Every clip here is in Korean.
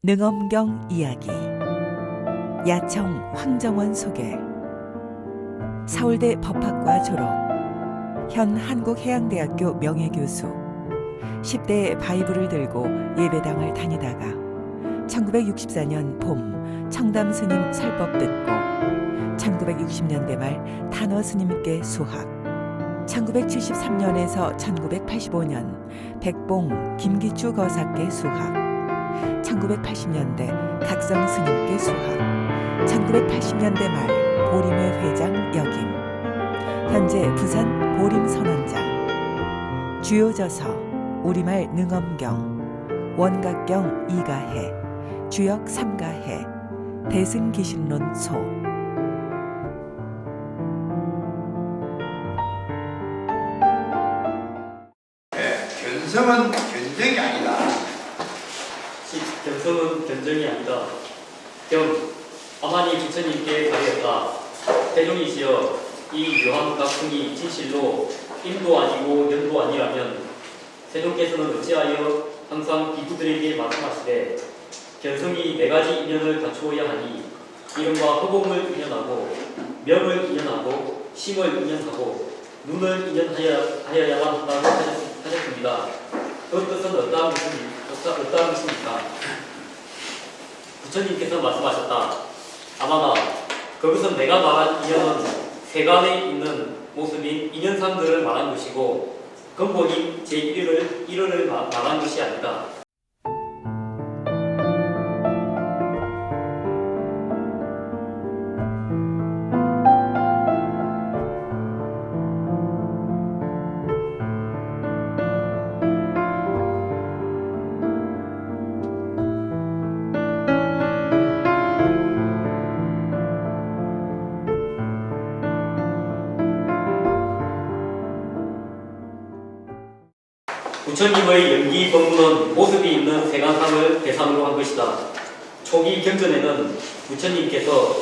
능엄경 이야기. 야청 황정원 소개. 서울대 법학과 졸업. 현 한국해양대학교 명예교수. 10대에 바이블을 들고 예배당을 다니다가 1964년 봄 청담 스님 설법 듣고 1960년대 말 단어 스님께 수학. 1973년에서 1985년 백봉 김기추 거사께 수학. 1980년대 각성 스님께 수학. 1980년대 말 보림회 회장 역임. 현재 부산 보림 선원장. 주요 저서 우리말 능엄경, 원각경 이가해, 주역 삼가해, 대승기신론 소. 견성은 견정이 아니다. 견성은 견정이 아니다. 아마니 부처님께 가리었다. 태종이시여, 이 묘한 각성이 진실로 임도 아니고 연도 아니라면 세종께서는 어찌하여 항상 비구들에게 말씀하시되 견성이 4가지 인연을 갖추어야 하니 이름과 허공을 인연하고 명을 인연하고 심을 인연하고 눈을 인연하여야만 한다고 하셨습니다. 그 뜻은 어떠한 것입니까? 부처님께서 말씀하셨다. 아마나 그것은 내가 말한 인연은 세간에 있는 모습인 인연상들을 말한 것이고 근본인 제1을 말한 것이 아니다. 부처님의 연기 법문은 모습이 있는 세간상을 대상으로 한 것이다. 초기 경전에는 부처님께서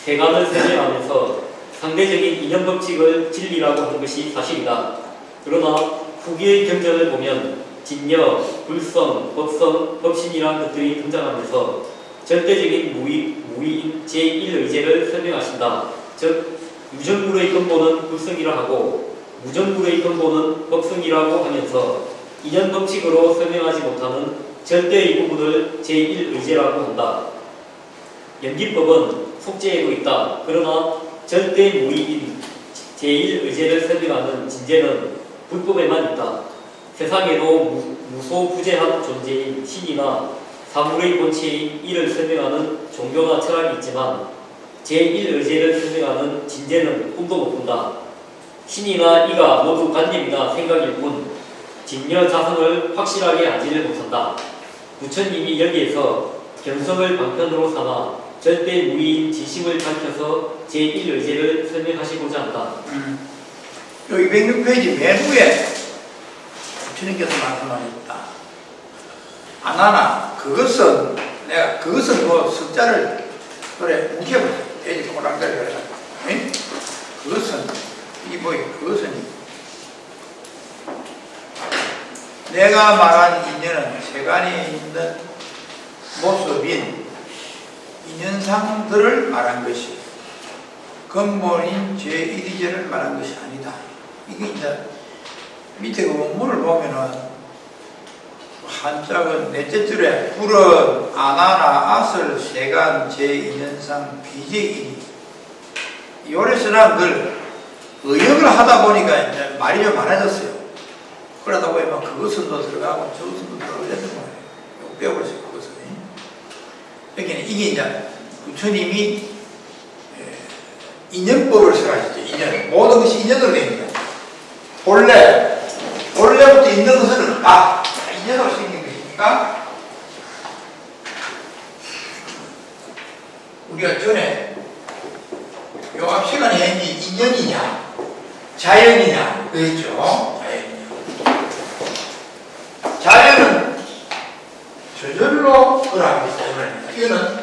세간을 설명하면서 상대적인 인연 법칙을 진리라고 한 것이 사실이다. 그러나 후기의 경전을 보면 진여, 불성, 법성, 법신이란 것들이 등장하면서 절대적인 무위인 제1의제를 설명하신다. 즉 유전물의 근본은 불성이라 하고 무전물의 근본은 법성이라고 하면서 인연 법칙으로 설명하지 못하는 절대의 부분을 제1의제라고 한다. 연기법은 속죄에도 있다. 그러나 절대 무의인 제1의제를 설명하는 진제는 불법에만 있다. 세상에도 무소부재한 존재인 신이나 사물의 본체인 이를 설명하는 종교나 철학이 있지만 제1의제를 설명하는 진제는 꿈도 못 꾼다. 신이나 이가 모두 관념이나 생각일 뿐 진여 자성을 확실하게 알지를 못한다. 부처님이 여기에서 견성을 방편으로 삼아 절대 무의인 진심을 밝혀서 제1의제를 설명하시고자 한다. 여기 106페이지 맨 위에 부처님께서 말씀하셨다. 아나나 그것은 내가 그것은 뭐 숫자를 그래 묵혀보자. 페이지 꼬랑다리 그래. 그것은 이 뭐야 그것은 내가 말한 인연은 세간에 있는 모습인 인연상들을 말한 것이 근본인 제1의제를 말한 것이 아니다. 이게 이제 밑에 그 원문을 보면은 한짝은 넷째 줄에 불은 아나나 아슬 세간 제2년상 비제이니 요래서는 늘 의역을 하다 보니까 이제 말이 좀 많아졌어요. 그러다 보면 그것은 또 들어가고 저것은 또 들어가고 이랬던 거예요. 빼버렸어요. 그것은. 여기는 이게 이제 부처님이 인연법을 설하셨죠. 인연. 모든 것이 인연으로 되어 있는 거예요. 본래부터 있는 것은 인연으로 생긴 것이니까 우리가 전에 요 앞 시간에 인연이냐 자연이냐 그랬죠. 자연은 저절로 그러하기 때문에 이거는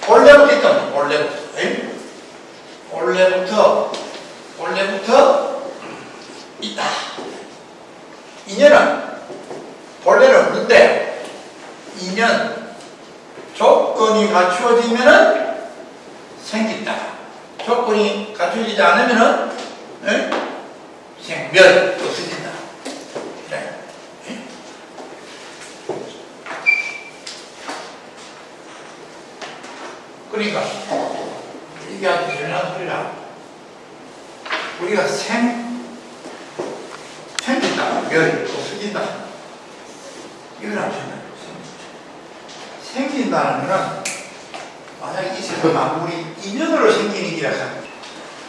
본래부터 있다. 본래부터 있다. 인연은 본래는 없는데 인연 조건이 갖추어지면은 생긴다. 조건이 갖추어지지 않으면은 생멸 없어진다. 그래. 그러니까 이게 아주 중요한 소리라. 우리가 생긴다, 멸 없어진다. 이걸 합시다. 생긴다는 것은 만약 이 세상 만물이 인연으로 생기는 기라 합니다.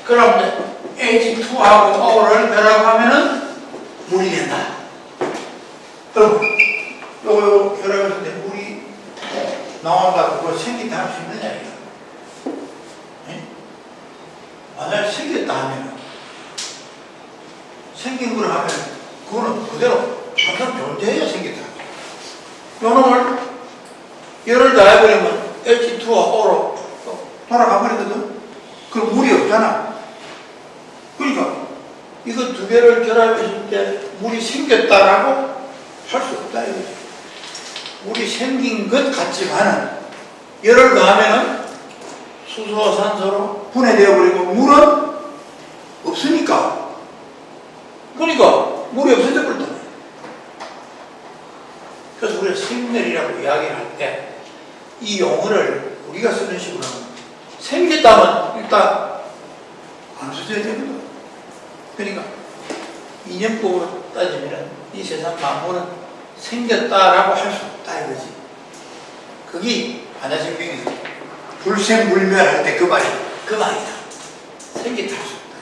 그럼 H2하고 O를 결합하면은 물이 된다. 그럼 요거 결합했을 때 물이 나온다. 그거 생긴다 할 수 있느냐 이거. 만약 생겼다 하면 생긴 걸 하면 그거는 그대로 항상 존재해야 생겼다. 요놈을 열을 다해버리면 H2와 O로 돌아가버리거든. 그럼 물이 없잖아. 그러니까 이거 두 개를 결합했을 때 물이 생겼다라고 할 수 없다 이거지. 물이 생긴 것 같지만은 열을 가하면은 수소와 산소로 분해되어 버리고 물은 없으니까. 그러니까 물이 없어져 버렸다. 그래서 우리가 생멸이라고 이야기를 할 때 이 용어를 우리가 쓰는 식으로 생겼다면 일단 안 써져야 되거든. 그러니까 이념법으로 따지면 이 세상 만물은 생겼다라고 할 수 없다 이거지. 그게 반야심경에서 불생불멸할 때 그 말이다. 생겼다 할 수 없다.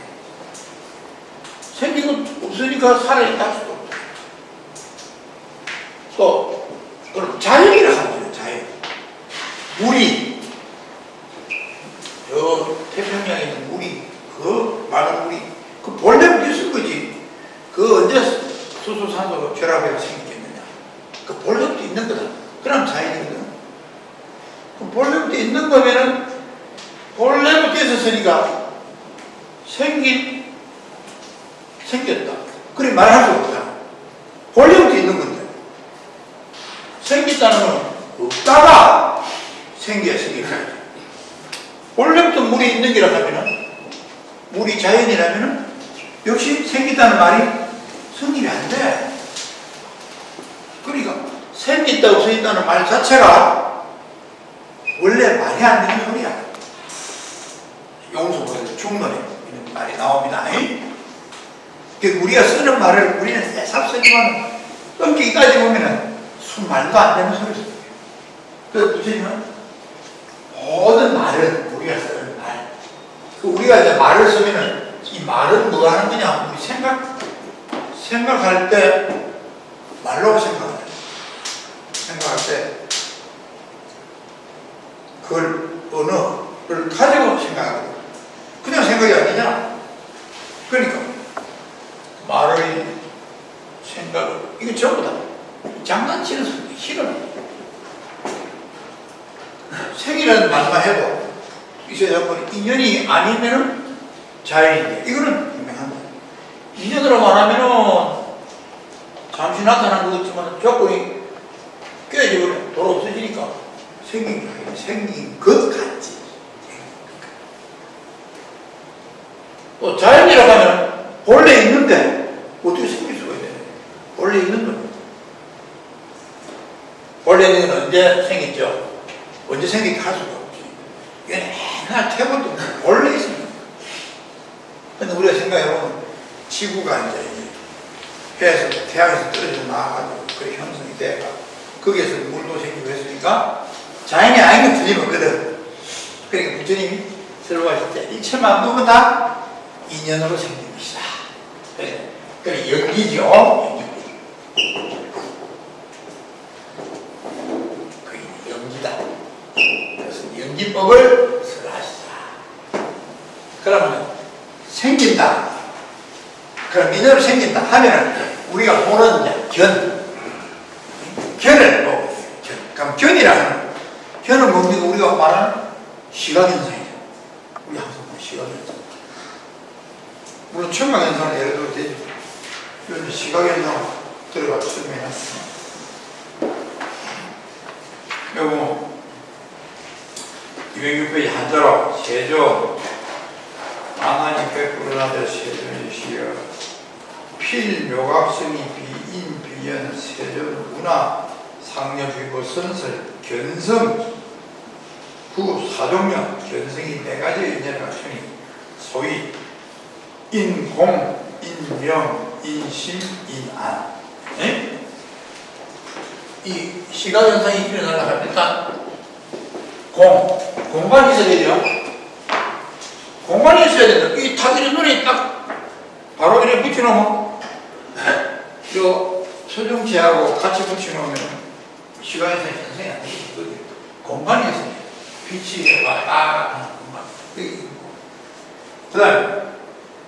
생긴 건 없으니까 살아있다 할 수도 없다. 또 그럼 자연이라 하는 거예요. 자연. 물이 저 태평양에 있는 물이 그 많은 물이 그 본래부터 있을 거지. 그 언제 수소 산소가 결합해서 생기겠느냐. 그 본래부터 있는 거다. 그럼 자연이거든. 그럼 본래부터 있는 거면은 본래부터 있었으니까 생겼다. 그래 말할 수 없잖아. 본래부터 있는 건데. 생겼다는 건 없다가 생겼다. 본래부터 물이 있는 게라 하면은 물이 자연이라면은 역시 생겼다는 말이 성립이 안 돼. 그러니까 생겼다 없어졌다는 말 자체가 원래 말이 안 되는 소리야. 용수보에서 중론에 이런 말이 나옵니다. 우리가 쓰는 말을 우리는 애삽쓰지만 엉키기까지 보면은 말도 안 되는 소리죠. 그래서 부처님은 모든 말은 우리가 쓰는 말. 우리가 이제 말을 쓰면은 이 말은 뭐 하는 거냐? 우리 생각할 때 말로 생각할 때 그걸 언어를 가지고 생각하거든. 그냥 생각이 아니잖아. 그러니까 말의 생각을 이거 전부 다 장난치는 소리 싫어. 생이라는 말만 해도 이 세상은 인연이 아니면은 자연인데 이거는 분명한다. 인연으로 말하면은 잠시 나타난 것 같지만 조건이 깨져버려. 돌아 없어지니까 생긴 것 같지. 또 자연이라고 하면 본래 있는데 어떻게 생길 수가 있냐. 본래 있는 건 원래 있는 건 언제 생겼죠? 언제 생겼게 할 수가 없지. 이게 맨날 태고도 원래 있습니다. 근데 우리가 생각해보면 지구가 이제 해에서 태양에서 떨어져 나와가지고 그 형성이 돼가 거기에서 물도 생기고 했으니까 자연이 아닌 건 틀림없거든. 그러니까 부처님이 설명하실 때 일체 만물은 다 인연으로 생긴 것이다. 그래 연기죠. 연기법을 설하시다. 그러면 생긴다. 그럼 인연으로 생긴다 하면은 우리가 보는 이제 견을 보고 있어요. 그럼 견이라는 견은 뭡니까? 우리가 말하는 시각현상이죠. 우리 항상 시각현상. 물론 청각현상은 예를 들어 되죠. 이런 시각현상 들어가 설명해놨습니다. 요거 206페이지 한자로 세존 안하니 백불은하되 세존이시여 필묘각성이 비인 비연 세존 운하 상여비고 선설 견성 구 사종령 견성이 네 가지 인연을 갖추니 소위 인공, 인명, 인심, 인안. 네? 이 시각현상이 일어나려면 일단 공간이 있어야 돼요. 공간이 있어야 된다. 이 타기는 눈에 딱 바로 이렇게 붙여놓으면 요 소중체하고 같이 붙여놓으면 시각현상이 현상이 안 되거든요. 공간이 있어야 돼요. 빛이 딱 하는 공간. 그 다음에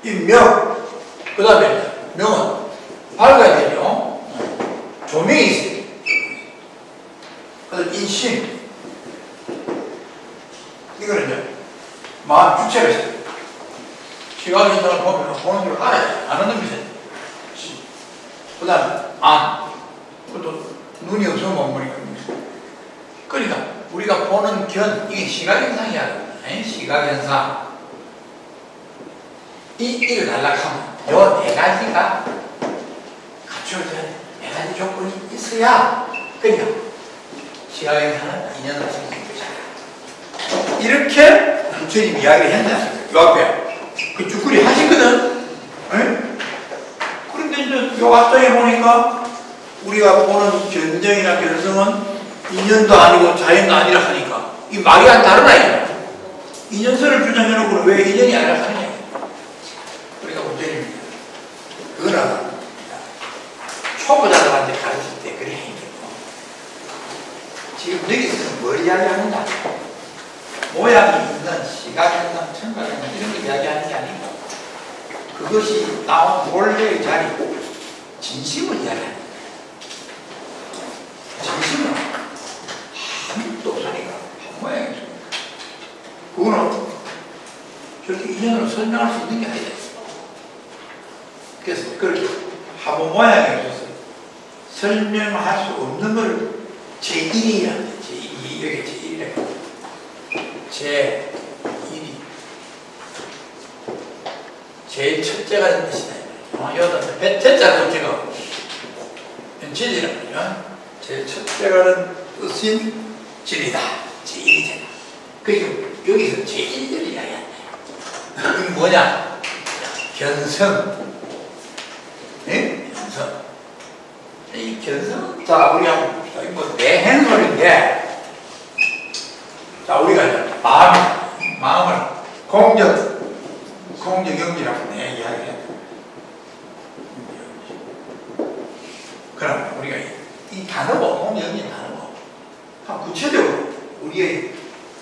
이 명, 그 다음에 명은 밝아야 되죠. 조명이 있어요. 그 다음에 인심. 이거는요, 마음 주체가 있어요. 시각현상을 보면 보는 줄 알아요. 아는 놈이 있어요. 그 다음에 안. 그것도 눈이 없으면 못 보니까. 그러니까 우리가 보는 견, 이게 시각현상이야. 시각현상. 이를 날락하면 요 네 가지가 갖춰져야 돼. 네 가지 조건이 있어야 그러니까 시각현상은 인연을 쓸 수 있는 것이야. 이렇게 부처님 이야기를 했냐. 요 앞에 그 주꾸리 하시거든. 그런데 이제 요 앞장에 보니까 우리가 보는 견정이나 견성은 인연도 아니고 자연도 아니라 하니까 이 말이 안 다르나 이거야. 인연설을 주장해놓고 왜 인연이 아니라 하느냐. 우리가 문제입니다. 그거는 초보자들한테 가르칠 때 그래 행동고 지금 여기서는 뭘 이야기하느냐. 모양이 있는 시각현상, 청각현상 이런 거 이야기하는 게 아니고 그것이 나온 본래의 자리, 진심을 이야기하는 거예요. 진심은 아무것도 없으니까 한 모양이죠. 그거는 저렇게 인연으로 설명할 수 있는 게 아니다. 그래서 그렇게 화보 모양이 없어서 설명할 수 없는 걸 제1이라는 거예요. 제2, 여기 제1이라고. 제1이. 제일 첫째가 된 것이다. 여기다 대자 첫째가 진리란 말이야. 제일 첫째가 된 뜻인 진리다. 제1이잖아. 그리고 여기서 제1을 이야기한다. 이건 뭐냐? 견성. 예? 견성. 이 견성은, 자, 우리가, 뭐, 내행설인데, 자, 우리가 이제 마음을 공적영지라고 내 이야기해. 그럼 우리가 이 단어고, 공적영지 단어고, 한 구체적으로 우리의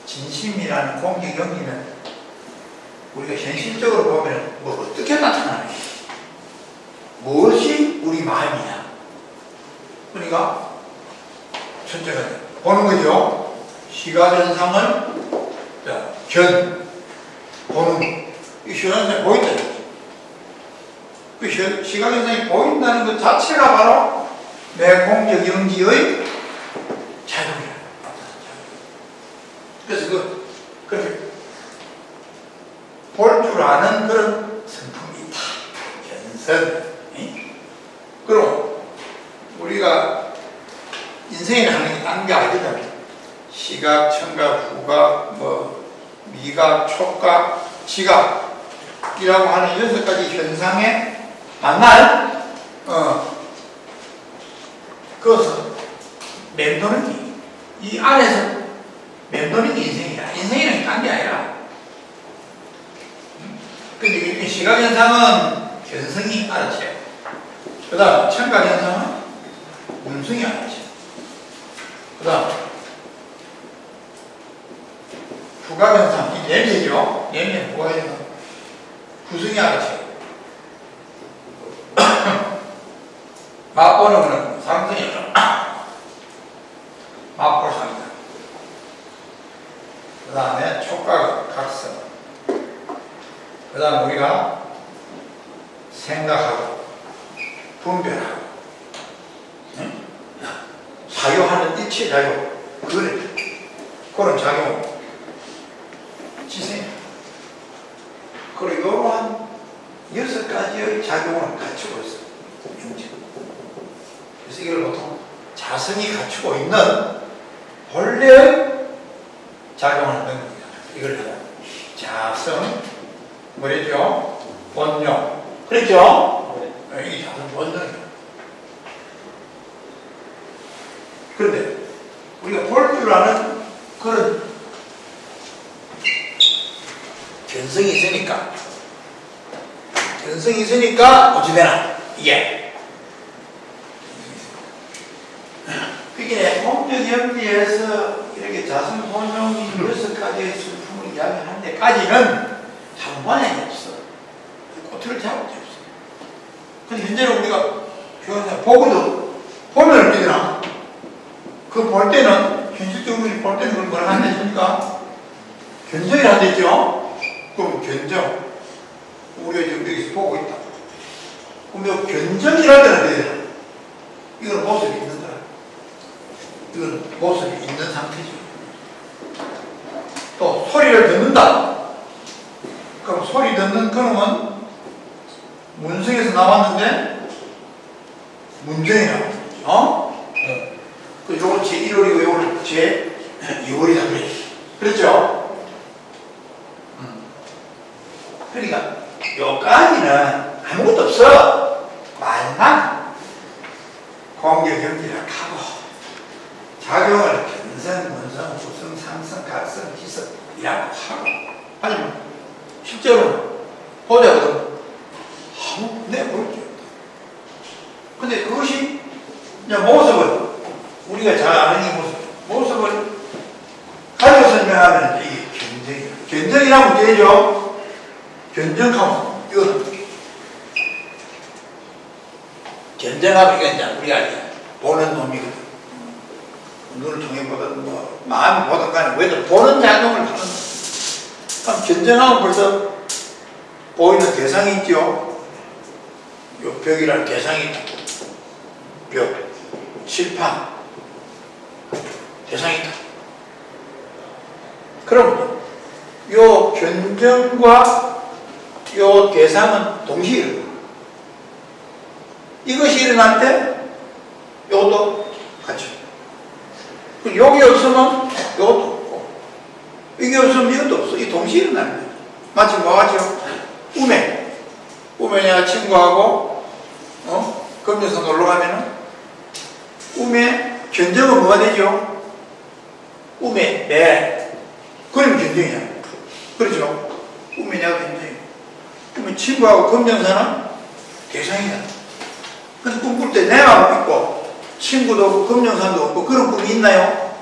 진심이라는 공적영지는 우리가 현실적으로 보면 뭐 어떻게 나타나냐? 무엇이 우리 마음이냐? 그러니까 첫째가 보는 거죠. 시각현상을 보는 이 시각현상이 보인다. 그 시각현상이 보인다는 것 자체가 바로 내 공적영지의 작용이야. 그래서 그렇게 볼 줄 아는 그런 성품이 있다. 견성. 그럼 우리가 인생을 하는 게 딴 게 아니거든. 시각, 청각, 후각, 뭐 미각, 촉각, 지각이라고 하는 6가지 현상에 만날 그것은 맴도는 이 안에서 맴도는 게 인생이야. 인생이라는 게 딴 게 아니라. 근데 이 시각현상은 견성이 알아채요. 그 다음 청각현상은 문성이 알아채요. 그 다음 후각현상, 이 냄새죠. 냄새, 후각현상 구성이 알아채요. 맛보는 거는 상성이 맛볼 상이다. 그 다음에 촉각, 각성. 그 다음 우리가 생각하고 분별하고 사유하는 일체 작용 그런 작용 가지의 작용을 갖추고 있어요. 명제. 그래서 이걸 보통 자성이 갖추고 있는 본래의 작용을 하는 겁니다. 이걸 자성, 뭐랬죠? 본용. 그랬죠? 이게 자성 본용이에요. 그런데 우리가 볼 줄 아는 그런 견성이 있으니까 어찌되나 이게 그게 홍적연비에서 이렇게 자성본용이 6가지의 슬픔을 이야기하는 데까지는 한 번에 없어. 꼬투를 잡을 게 없어. 근데 현재는 우리가 보면 어떻게되나 그 볼 때는 현실적으로 볼 때는 그걸 뭐라 안 됐습니까? 견성이 안 됐죠? 그럼 견정 우리가 지금 여기서 보고 있다. 그럼 견정이라는 데는 어떻게 되나? 이건 모습이 있는 거야. 이건 모습이 있는 상태죠. 또 소리를 듣는다. 그럼 소리 듣는 그놈은 문성에서 나왔는데 문정이 나왔죠. 그 요건 제1월이고 요건 제2월이다. 그렇죠? 그러니까 요까지는 아무것도 없어. 말만 공격경기를 하고 작용을 견성, 문성, 구성, 상성, 각성, 지성이라고 하고 하지만 실제로 보자거든 내보일 줄. 근데 그것이 이제 모습을 우리가 잘 아는 이 모습을 가지고 설명하면 이게 견정이야. 견정이라면 되죠. 견정하면 이거는 견정하면 이게 이제 우리가 보는 놈이거든. 눈을 통해 보든 뭐 마음이 보든 간에 왜든 보는 작용을 하는. 그럼 견정하면 벌써 보이는 대상이 있죠. 요 벽이라는 대상이 있다. 벽, 칠판, 대상이 있다. 그럼 요 견정과 요 대상은 동시에 일어나. 이것이 일어날 때 요것도 같이. 여기 없으면 요것도 없고 이게 없으면 이것도 없어. 이 동시에 일어나는 거야. 마치 뭐가 같죠? 우매 내가 친구하고 금년서 놀러 가면은 우매 견정은 뭐가 되죠? 우매 매 그러면 견정이야. 그렇죠? 우매 내가 견정이야. 그러면 친구하고 금년서는 대상이야. 근데 꿈꿀 때 내가 있고 친구도 없고 금년선도 없고 그런 꿈이 있나요?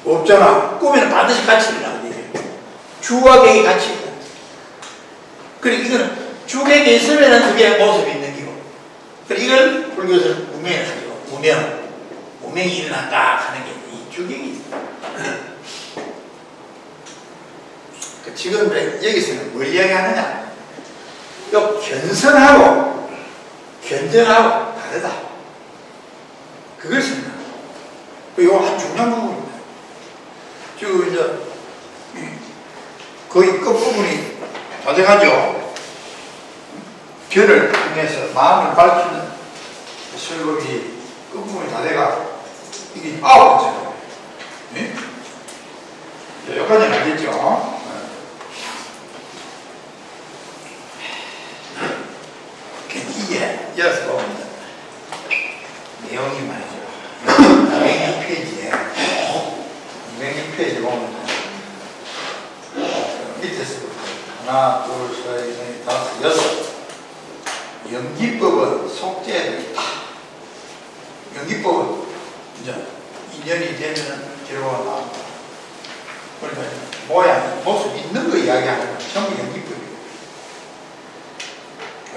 없잖아. 꿈에는 반드시 같이 일어나거든요. 주와 객이 같이 있다. 그러니까 이거는 주객이 있으면 그게 모습이 있는 기고. 그러니까 이걸 불교에서는 우명이라고 하죠. 우명이 일어난다 하는 게 이 주객이 있다. 지금 여기서는 뭘 이야기하느냐? 요 견성하고 견정하고 다르다. 그걸 생각합니다. 이거 아주 중요한 부분입니다. 지금 이제 거의 끝부분이 다 돼가죠. 결을 통해서 마음을 밝히는 설법이 끝부분이 다 돼가 이게 9번째예요. 네? 여기까지는 알겠죠? 이게 이어서 보면 내용이 말이죠. 206페이지에 206페이지 보면 밑에서부터 하나, 둘, 셋, 넷, 다섯, 여섯 연기법은 속죄도 있다. 연기법은 이제 인연이 되면 결과가 나온다. 그러니까 모양, 모습 있는 거 이야기하는 거 전부 연기법이에요.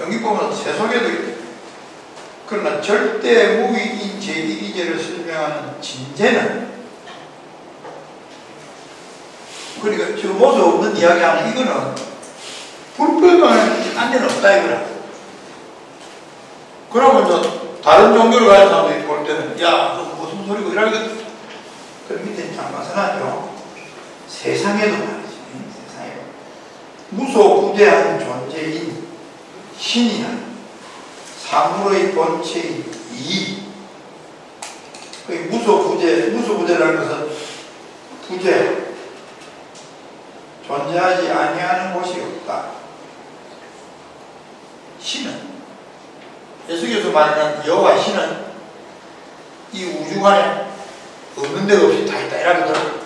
연기법은 세속에도 있다. 그러나 절대 무위인 제1이제를 설명하는 진제는 그러니까 저 모습 없는 이야기하는 이거는 불법에는 딴 데는 없다 이거라. 그러면 저 다른 종교를 가진 사람들이 볼 때는 야 너 무슨 소리고 이러거든. 그럼 밑에 잘 마찬가지죠. 세상에도 말이지. 세상에도 무소부대한 존재인 신이는 사물의 본체인 이, 무소부재라는 것은 부재, 존재하지 아니하는 곳이 없다. 신은, 예수께서 말하는 여호와 신은 이 우주관에 없는 데가 없이 다 있다 이라거든.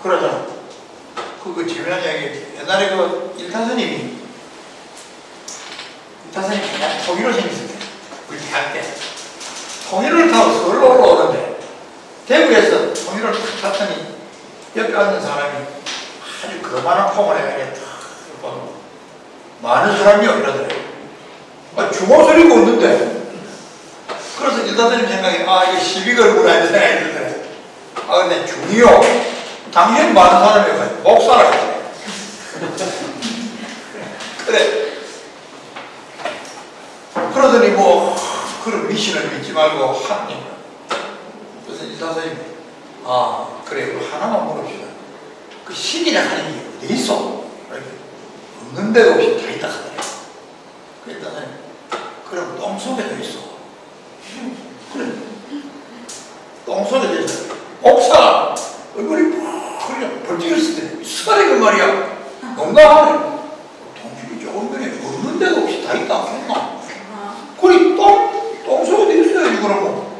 그러잖아. 그거 재미난 이야기. 옛날에 그 일타스님이 그냥 통일을 생겼을 때, 우리 대학 때 통일을 타고 서울로 올라오는데 대구에서 통일을 탁 탔더니 옆에 앉는 사람이 아주 거만한 콩을 해가지고 탁 보고 많은 사람이요 이러더래. 주모 소리가 없는데. 그래서 일타스님 생각에 이거 시비 걸구나 이런 생각이 들더래. 근데 중이요, 당연히 많은 사람이어가지고 목사라 그래. 그래. 그러더니 그런 미신을 믿지 말고 하나님. 그래서 일타스님, 그래, 하나만 물읍시다. 그 신이라 하는 게 어디 있어? 없는 데가 없이 다 있다 하더래. 그랬더니, 그럼 똥 속에도 있어. 그래. 똥 속에도 있어. 목사 얼굴이 그냥 벌쩍였을 때 수발이 그 말이야. 뭔가 동심이 조금 전에 없는 데가 없이 다 있다 않겠나? 그리 똥 속에도 있어야지 그러고.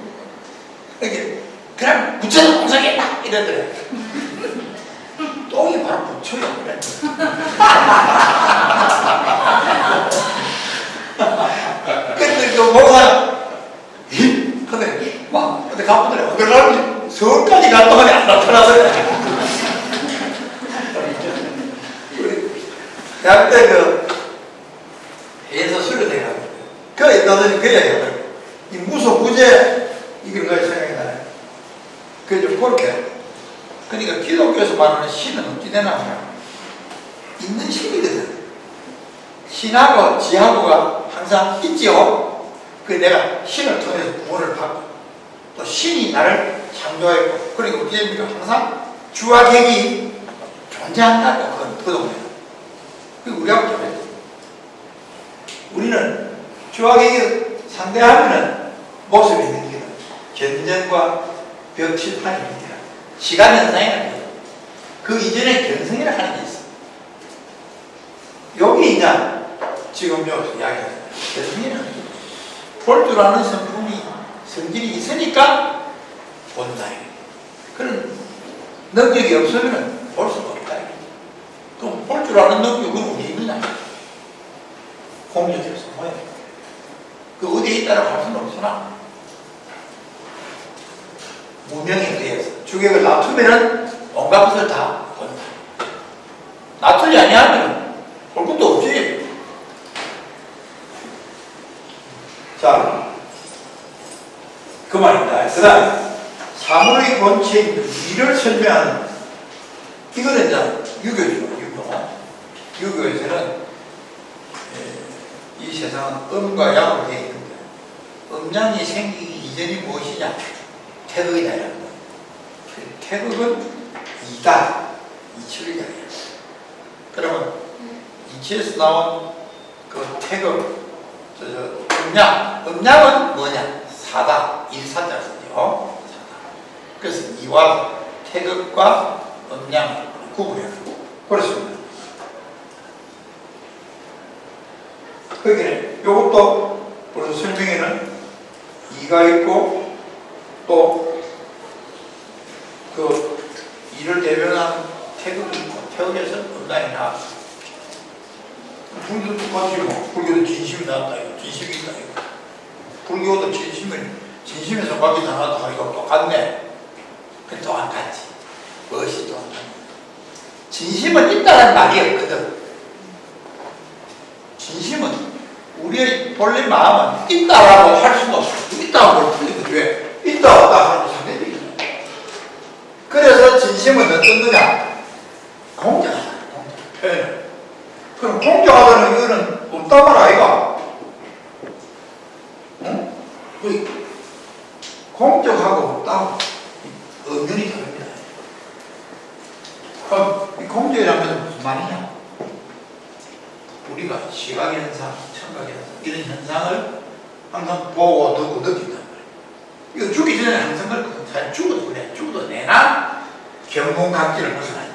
이렇게 그냥 부처는 똥 속에 있다 이러더래. 똥이 바로 부처야 그래. 근데 그 목사 근데 가보더래. 어디 가는지 서울까지 갔더니 안 나타나더래. 대학 때 회에서 수료돼가지고 있다더니 그 얘기 하더라고. 이 무소부재 이걸 가 생각이 나네. 그게 좀 그렇게. 그러니까 기독교에서 말하는 신은 어찌 되나 하면 있는 신이거든. 신하고 지하고가 항상 있지요. 내가 신을 통해서 구원을 받고 또 신이 나를 창조했고, 그리고 어떻게 됩니까? 항상 주와 객이 존재한다고. 그동안에 우리하고 다르죠. 우리는 주와 객이 상대하면 모습이 있는 게 견전과 벽칠판입니다. 시간 현상이라는 거죠. 그 이전에 견성이라 하는 게 있어. 여기 이제 지금 이야기하는 견성이라는 거죠. 볼 줄 아는 성질이 있으니까 본다. 그런 능력이 없으면 볼 수가 없다. 그럼 볼 줄 아는 능력이 그럼 어디에 있느냐? 공적에서 뭐야? 그 어디에 있다라고 할 수는 없으나 무명에 의해서 주객을 놔두면은 온갖 것을 다 본다. 놔두지 아니하면 볼 것도 없지. 자, 그 말입니다. 그 다음에 사물의 본체인 이를 설명하는, 이거는 이제 유교죠. 유교에서는 이 세상은 음과 양으로 되어 있는데, 음양이 생기기 이전이 무엇이냐? 태극이다 이런 거. 태극은 이다, 이치를 이야기해요. 그러면 이치에서 나온 그 태극, 음양은 뭐냐? 사다, 일사자를 쓰죠. 그래서 이와 태극과 음양을 구분해요. 그렇습니다. 그러니까 이것도 벌써 설명에는 이가 있고 또 그 이를 대변한 태극이 있고, 태극에서 음양이 나왔어. 불교도 똑같이 불교도 진심이 나왔다 이거, 진심이 있다 이거. 불교도 진심에서 밖에 나왔다 이거 똑같네. 근데 또 안 같지. 무엇이 또 안 같네. 진심은 있다는 말이 없거든. 진심은 우리의 본래 마음은 있다라고 할 수가 없어. 있다고 틀리거든. 왜? 있다 없다 하는 상대적이잖아. 그래서 진심은 어떤 거냐? 공정하다. 표현. 그럼 공정하다는 이거는 없단 말 아이가? 응? 공정하고 없다고 엄연히 다릅니다. 그럼 이 공정이라는 것은 무슨 말이냐? 시각현상, 청각현상 이런 현상을 항상 보고 듣고 느낀단 말이에요. 이거 죽기 전에 항상 그렇거든. 사실 죽어도 그래. 죽어도 내나 경공각지를 벗어나야 돼.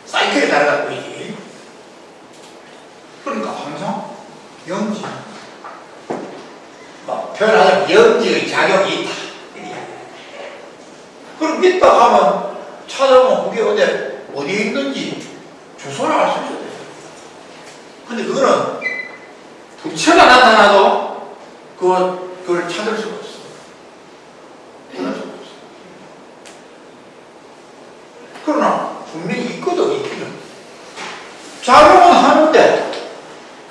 사이클이 달라갖고 이게. 그러니까 항상 영지. 막 표현하자면 영지의 작용이 있다. 그럼 믿다 하면 찾아보면 그게 어디에 있는지 주소를 알 수 있어야 돼. 근데 그거는 부처가 나타나도 그걸 찾을 수가 없어. 찾을 수가 없어. 그러나 분명히 있거든, 있기는. 작용은 하는데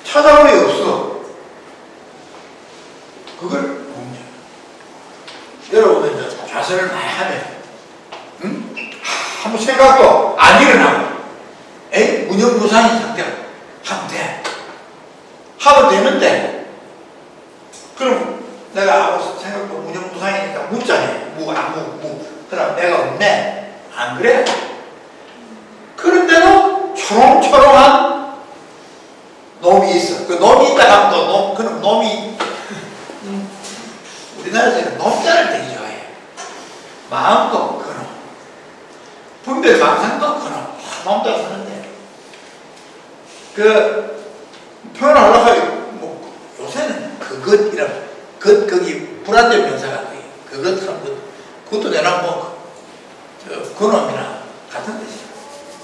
찾아볼 게 없어. 그걸 공자. 여러분들 이제 자세를 많이 하면, 응? 아무 생각도 안 일어나고, 무념무상인 상태가 하면 돼. 하면 되는데, 그럼 내가 아무 생각도 무념무상이니까 무자네. 무. 그럼 내가 없네. 안 그래? 그런데도 초롱초롱한 놈이 있어. 그 놈이 있다 하면 또 그럼 놈이, 우리나라에서 놈자를 되게 좋아해. 마음도 그놈, 분별 망상도 그놈, 놈자 쓰는데, 표현하려고 하면, 요새는 그것이란, 거기 불안전 명사가 그것처럼, 그것도 내가 그놈이나 같은 뜻이야.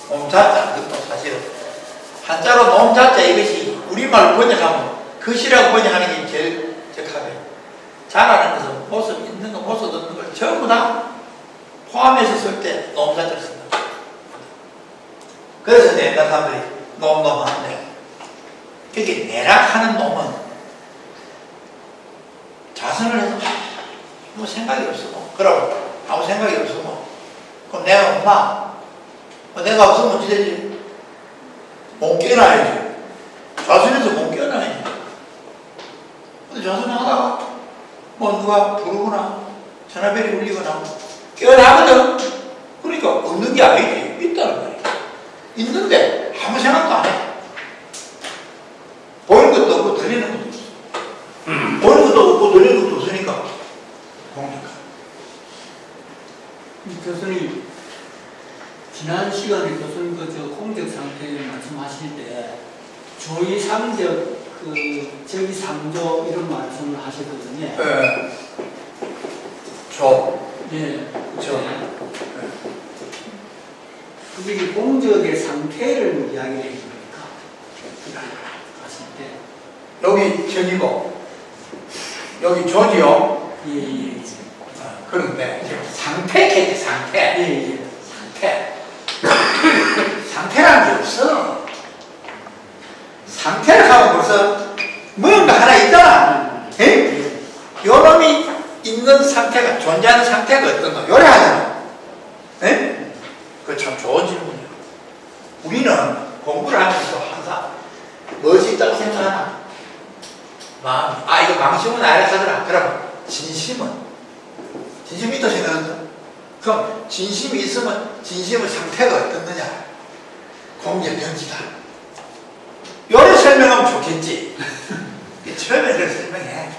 놈자자, 그것도 사실은. 한자로 놈자자 이것이 우리말로 번역하면, 것이라고 번역하는 게 제일 적합해. 잘하는 것은 모습 있는 거, 모습 없는 걸 전부 다 포함해서 쓸 때 놈자자를 쓴다. 그래서 옛날 사람들이 놈하는데, 그게 내락하는 놈은 자선을 해서 아무 생각이 없어. 그럼 아무 생각이 없으면 그럼 내가 없나? 내가 없으면 어찌 되지? 못 깨어나야지. 자선해서 못 깨어나야지. 근데 자선을 하다가 누가 부르거나 전화벨이 울리거나 깨어나거든. 그러니까 없는 게 아니지. 있다는 거야. 있는데 아무 생각도 안 해. 보이는 것도 없고 들리는 것도 없어. 보이는 것도 없고 들리는 것도 없으니까 공격하. 교수님, 지난 시간에 교수님 공적 상태 말씀하실 때 조의 상적, 저기 상조 이런 말씀을 하시거든요. 네. 조. 예. 그렇죠. 근데 이 공적의 상태를 이야기해 줍니까? 하실 때. 여기 전이고 여기 조지요. 예. 그런데 지금 상태겠지, 상태. 예. 상태. 상태라는 게 없어. 상태를 하면 벌써 뭔가 하나 있잖아. 요놈이 있는 상태가, 존재하는 상태가 어떤 거? 요래하잖아. 그거 참 좋은 질문이야. 우리는 공부를 하면서 항상 무엇이 있다고 생각하나? 마음. 이거 망심은 알아서더라. 그럼 진심은 있다고 생각한다. 그럼 진심이 있으면 진심의 상태가 어떻느냐? 공적연지다. 요래 설명하면 좋겠지. 처음에 그걸 설명해.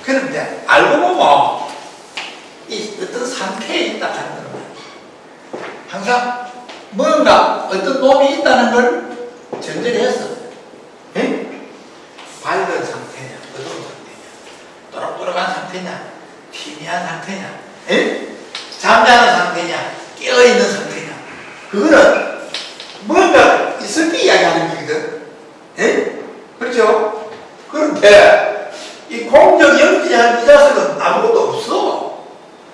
그런데 알고 보면 이 어떤 상태에 있다 하는 거는 항상 뭔가 어떤 놈이 있다는 걸 전제를 했어. 밝은 상태냐, 어두운 상태냐, 또락또락한 상태냐, 희미한 상태냐, 잠자는 상태냐, 깨어있는 상태냐. 그거는 뭔가 있을 때 이야기하는 거거든. 그렇죠? 그런데 이 공적 영지한 이 자석은 아무것도 없어.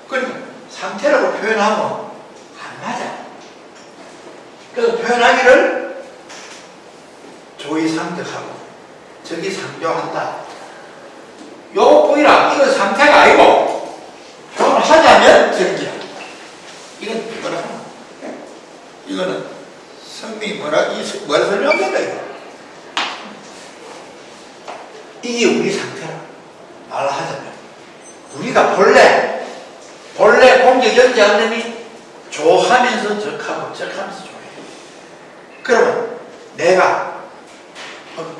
그러니까 상태라고 표현하면 안 맞아. 그래서 표현하기를 조의상적하고 저기 상조한다. 요 보이라. 이건 상태가 아니고 표현을 하자면 정지야. 이건 뭐라 하나? 이거는 성명이 뭐라 설명한다 이거. 이게 우리 상태라. 말을 하자면 우리가 본래 공적 연지한 놈이 조하면서 적하고 적하면서 조해. 그러면 내가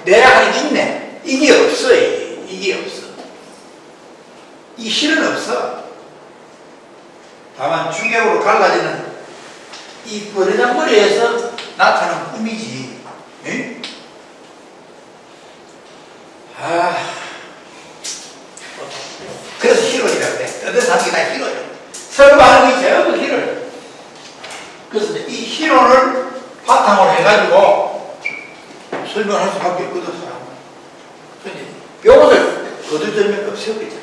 내가 하는 게 있네. 이게 없어. 이게 없어. 이 실은 없어. 다만 중격으로 갈라지는 이 버르장머리에서 나타나는 꿈이지. 에? 그래서 희론이라고 그래. 떠들어하는 게 다 희론이야. 설거하는 게 전부 희론. 그래서 이 희론을 바탕으로 해가지고 설명할 수밖에 없거든, 사람은. 요것을 거두절미 없애버리자.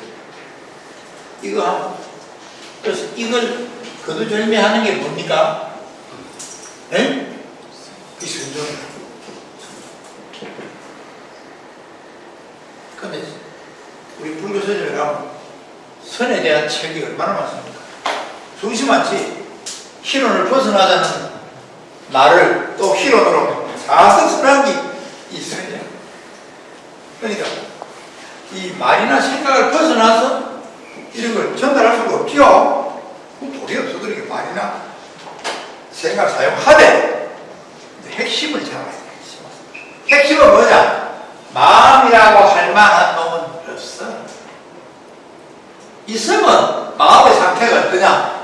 이거 하면. 그래서 이걸 거두절미하는 게 뭡니까? 에? 이 순종이야. 근데 우리 불교 서적에 가면 선에 대한 책이 얼마나 많습니까? 수시 많지. 희론을 벗어나자는 말을 또 희론으로 자석선한 게 이 선이야. 그러니까 이 말이나 생각을 벗어나서 이런 걸 전달할 수가 없지요. 도리 없어. 그렇게 말이나 생각을 사용하되 핵심을 잡아야 돼. 핵심은 뭐냐? 마음이라고 할 만한 놈은 없어. 있으면 마음의 상태가 어떠냐?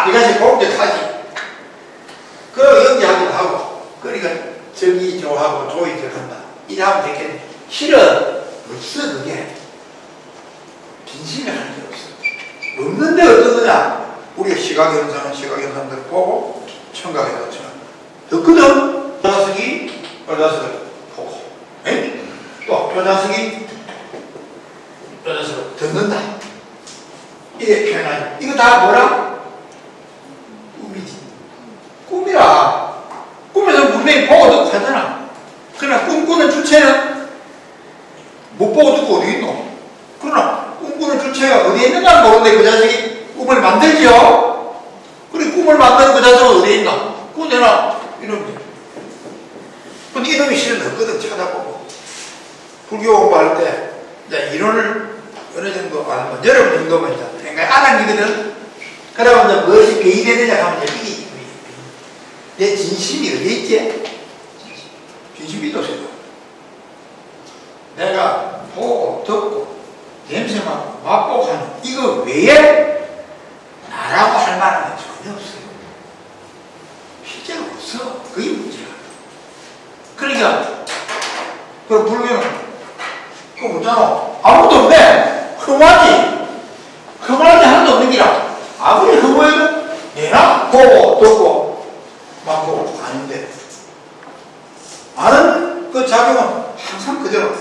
이 자식 공격하지. 그리고 연기하기도 하고, 그러니까 정의조하고 조의조한다. 이래 하면 되겠네. 실은 없어, 그게. 진심이 하는 게 없어. 없는데 어떤 거냐? 우리가 시각현상은 시각현상대로 보고, 청각현상은 없거든. 뼈자석이 뼈자석을 보고, 에? 또 뼈자석이 뼈자석을 듣는다. 이게 표현하지. 이거 다 뭐라? 꿈이지. 꿈이라. 꿈에서 분명히 보고 듣고 하잖아. 그러나 꿈꾸는 주체는 못 보고 듣고 어디 있노? 그러나 꿈꾸는 주체가 어디에 있는가 모르는데 그 자식이 꿈을 만들지요? 그래 꿈을 만드는 그 자식은 어디에 있나? 그건 내가 이놈이. 근데 이놈이 실은 없거든 찾아보고. 불교 공부할 때 이제 이론을 어느 정도 알면 여러분 정도면 이제 생각이 알아기거든. 그러면 이제 무엇이 배이되느냐 하면 이제 이게 내 진심이 어디에 있지? 진심이 있어요. 내가 보고 듣고 냄새 맡고 맛보고 하는 이거 외에 나라고 할 만한 건 전혀 없어요. 실제로 없어. 그게 문제야. 그러니까 그 불교는 그거 뭐잖아. 아무것도 없네. 흠하지. 흠하지 하나도 없는 기라. 아무리 흠해도 내가 보고 듣고 맞고 아닌데 아는 그 작용은 항상 그대로.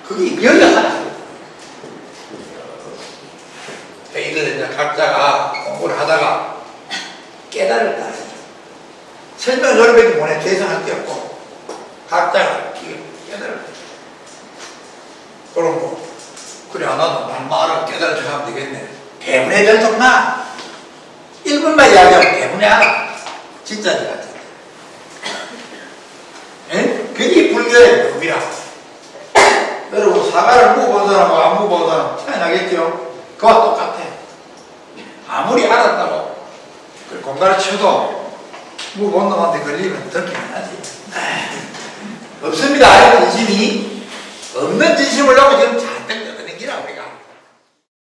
그게 여기 하나. 이들 이제 각자가 공부를 하다가 깨달았다. 설명 여러 번 보내 대성할 게 없고 각자가 깨달았다. 그럼 뭐 그래 나도 말을 깨달은 척 하면 되겠네. 대문의 별통나 1분만 이야기하면 대문에 알아. 진짜지 같아. 그게 불교의 법이라. 여러분 사과를 묵어본 사람하고 안 묵어본 사람 차이 나겠죠? 그와 똑같아. 아무리 알았다고 그 공갈을 쳐도 묵어본 놈한테 걸리면 듣기만 하지. 없습니다. 진심이 없는 진심을 놓고 지금